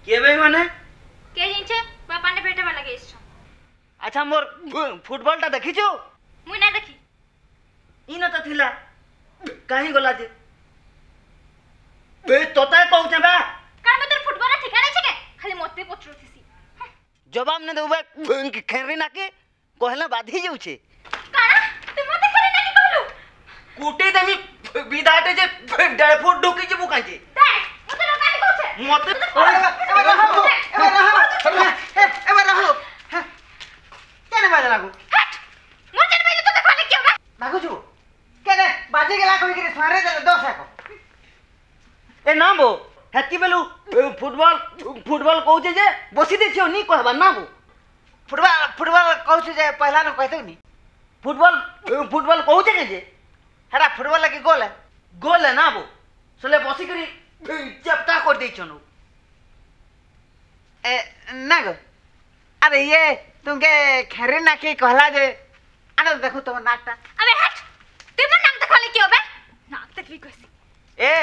के भाई माने के जिनछे बापा ने बेटा वाला के इच्छा। अच्छा मोर फुटबॉल टा देखी छो मुई ना देखी इना त थिला काहे गला जे बे तोता कहू छे बा का में तोर फुटबॉल ठिकाना छे के खाली मोते पचरुथिसी जवाब ने देबे खेरी ना के कहला बाधी जाऊ छे काना तू मते खेरी ना के कहलु कुटी देमी विदाटे जे 1.5 फुट ढुकी जे बुकाई जे देख मते लोका के कहू छे मते एबे रहो केने बाजे लागू हट मोर जन बाजे तो देखले क्यों बा लागू छु केने बाजे गेला कोई के सारे दे 10 को ए ना बो हेती बेलु फुटबॉल कहू छे जे बसी दे छियो नी कहबा ना बो फुटबॉल कहू छु जे पहला न कहतो नी फुटबॉल कहू छे के जे हेरा फुटबॉल लगी गोल है ना बो सले बसी करी चपटा कर दे छनु ए ना गो अरे ये तुमके खेरे ना के कहला जे आना देखो तुम नाकटा अबे हट तू मन नाक देखले क्यों बे नाक तक भी कहसी ए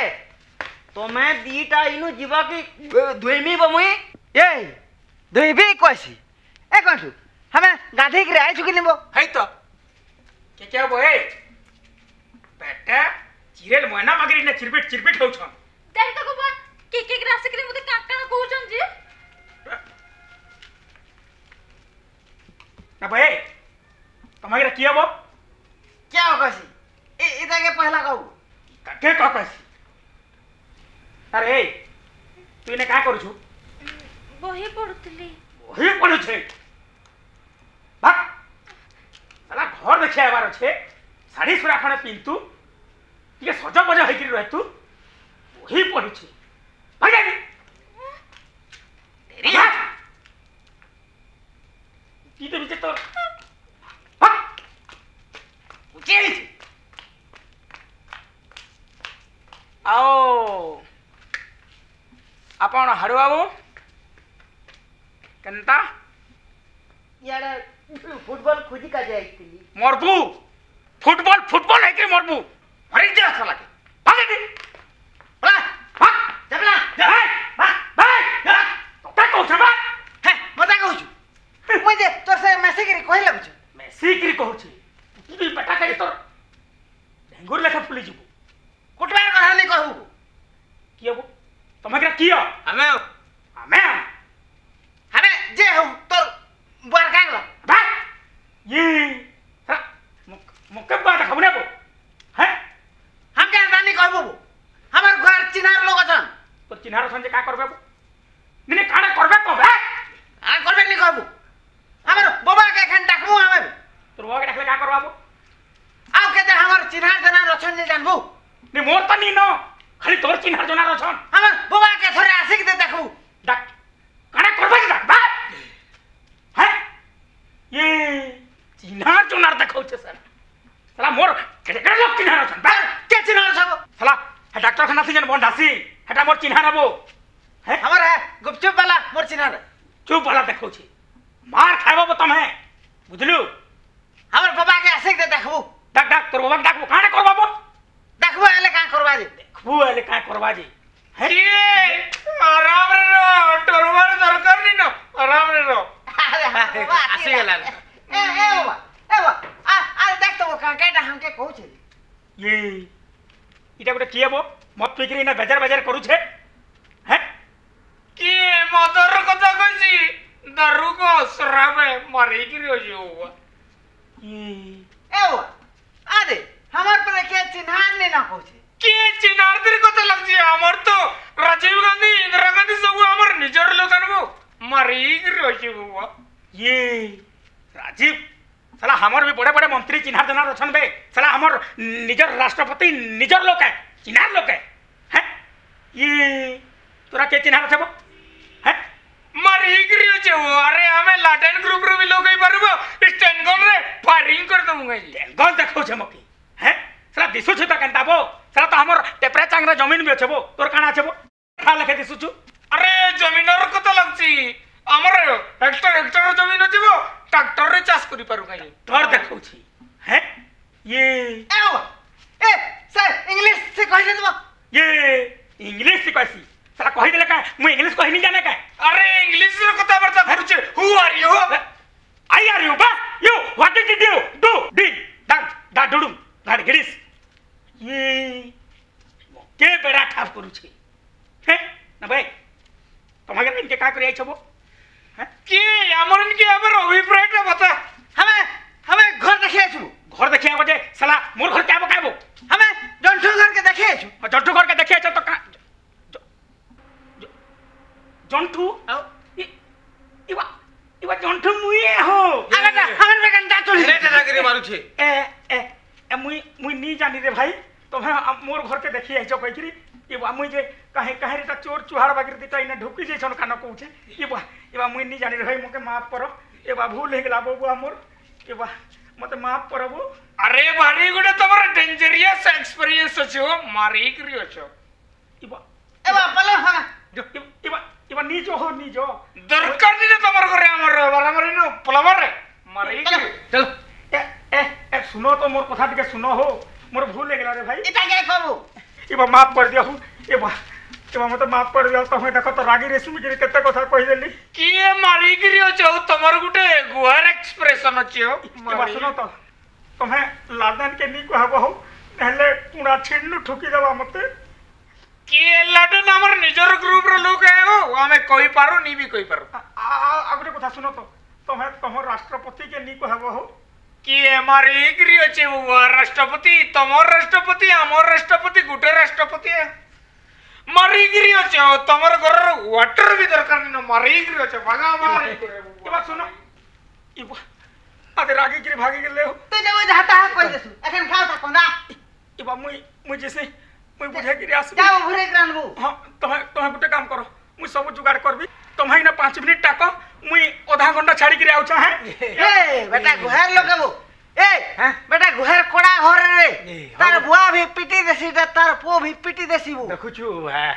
तो मैं दीटा इनु जीवा की दुइमी बमुई ए दुइबी कहसी ए कहू हमें गाधी के आइ छुकी निबो है तो क्या बोए बेटा चिरेल महीना मगरी ने चिरपिट हो छन देख तो गोबा के ग्रास के मुते काका कहू छन जी ना भाई तुम्हारे किया वो क्या हो कहसी ए इदा के पहला कहू के कहसी अरे तू ने का करू छु बही पढुतली वही पढु छे भाग साला घर देखिया आबार छे साड़ी सुरा खणे पिंतु ये सजा मजा है कि रह तू वही पढु छे भाग जा तेरी हाथ की तो बीच तो भाग उचेली आओ आपण हाडू बाबू केनता यार फुटबॉल खोजी का जाइतली मरबू फुटबॉल है के मरबू मरी जा साला के भाग दे बड़ा भाग जबला भाग तो का कहू छबा हे मजा कहू छु मुई जे तोर से मैसेज करी कहै लागू छु मैं सीकरी कहू छी तू भी पटा के तोर ढेंगुर लेखा फुली जबू कुटबार कहा नहीं कहू किया वो तुम्हारे किया हमें हमें जे हो तोर बार कांगला भाग ये मुक्के बात खबने को हैं हम के रानी कहबो हमर घर चिनार लोग छन तो चिन्हार संजे का करबे निने काना करबे को बे आ करबे नहीं कहबो हमर बाबा के खन डाकमु हमें तोर बाबा के डाकले का करबाबो आउ के ते हमर चिनार जना रछन जे जानबो नि मोर त नी न खाली तोर चिन्हार जना रछन हमर बाबा के थोड़े आशिक दे देखू डाक काना करबे डाक बा हैं ये चिन्हार जना देखौ छे सर साला मोर केडे लोग चिन्हार छन बा के चिनार छबो साला हे डॉक्टर खाना से जन बन ढासी हेटा मोर चिन्हार हबो हैं हमर है गुपचुप वाला मोर चिनार चुप वाला देखौ छी मार खाइबो तमे बुझलु हमर बाबा के आशिक दे देखू डाक डाक तोर बाबा के डाकबो काना करबाबो देखबो एले का करबा जे देखबो एले का करबा जे हे आराम रे रो तोरवर दरकार नी न आराम रे रो अरे आसी गेला ए बाबा आ देख तो का केटा हमके कहू छे ये इटा गोटे किए बो मत पिकरी ना बेजार करू छे हैं की मदर कथा कहसी दारू को शराबे मारी की रो जो ये ए आदे हमर पर के चिन्हान ने ना कहू छे के चिन्हार तेरी कथा लग छी हमर तो राजीव गांधी इंदिरा गांधी सब हमर निजर लोग अनबो मारी की रो जो ये राजीव साला हमर भी बड़े मंत्री चिन्हार जना रछन बे साला हमर निजर राष्ट्रपति निजर लोक है चिन्हार लोक है हैं ये तोरा के चिन्हार छबो हैं मारी की रो जो अरे हमें लाटेन ग्रुप रो भी लोग ही परबो स्टैंड गन रे फायरिंग कर दूंगा जी गल देखौ छ मकी हैं साला दिसु छ त केनताबो साला तो हमर टेपरा चांगरा जमीन में छबो तोर काना छबो खा लखे दिसु छु अरे जमीनर कथा लगची हमर हेक्टर जमीन छबो ट्रैक्टर रे चाष करि पारु काई तोर देखौ छी हैं ये ए सर इंग्लिश से कहि देबो ये इंग्लिश सिखासी साला कहि देले का मु इंग्लिश कहि नहीं जाने का अरे इंग्लिश रे कथा बर्ता करूचे who are you I are you बा you what did you do डी दा डुडू गाड़ी गिरिस ये के बेड़ा ठाप करूचे हे ना भाई तुम्हारे इनके का करे छबो के हमर इनके हमर अभिप्राय बता हमें घर देखे छु घर देखिया बजे साला मोर घर काबो काबो हमें जंठू घर के देखे छु जंठू घर के देखिया छ तो जंठू इवा जंठू मुए हो आगटा हमर बेकन दातुल रे दादागिरी मारू छे ए मुई नी जानी रे भाई तुम्हें मोर घर के देखिए जो कहिरी इवा मुई जे काहे काहे रे चोर चुहाड़ बागिर दिटा इने ढुकी जे छन कान कहू छे इवा मुई नी जानी रे भाई मके माफ करो एबा भूल हे गेला बबुआ मोर एबा मते माफ करबो अरे भारी गुडे तमर डेंजरियस एक्सपीरियंस छो मारी करियो छो एबा पले हां जो इवा नीजो हो नीजो दरकार नी तमर करे हमर नो प्लवर रे मारी चलो ए सुनो तो मोर कथा के सुनो हो मोर भूल हे गेला रे भाई इता के कहबो एबा माफ कर दिया हूं एबा मते माफ कर दिया तो हम देखो तो रागी रेशमी के केते कथा कहि देली किए मारी करियो छो तमर गुटे गुहार एक्सप्रेशन छो एबा सुनो तो तुम्हें लादन के नी कहबो हो नहले पूरा छिन्नु ठुकी देबा मते किए लाडन हमर निजर ग्रुप रे लोग है हो हमें कोई पारो नी भी कोई पारो आगरे कथा सुनो तो तुम्हें तमर राष्ट्रपति के नी कहबो हो किए मारी करियो छे वो राष्ट्रपति तमर राष्ट्रपति हमर राष्ट्रपति गुटे राष्ट्रपति है मारी करियो छे तमर घर वाटर भी दरकार नी मारी करियो छे भागा मारी एबा सुनो एबा आदे रागी गिरी भागी गेले हो ते जे जाता है कहि देसु एखन खाओ ता कोंदा एबा मुई जैसे मुई बुझे गिरी आसु जाओ घरे रानबो हां तुम्हें गुटे काम करो मुई सब जुगाड़ करबी तुम्हें ना 5 मिनट टाको मुई आधा घंटा छाड़ी गिरी आउ छ है ए बेटा गुहार लगबो ए बेटा गुहार कोड़ा घर रे तार बुआ भी पिटी देसी तार पो भी पिटी देसी वो देखु छु है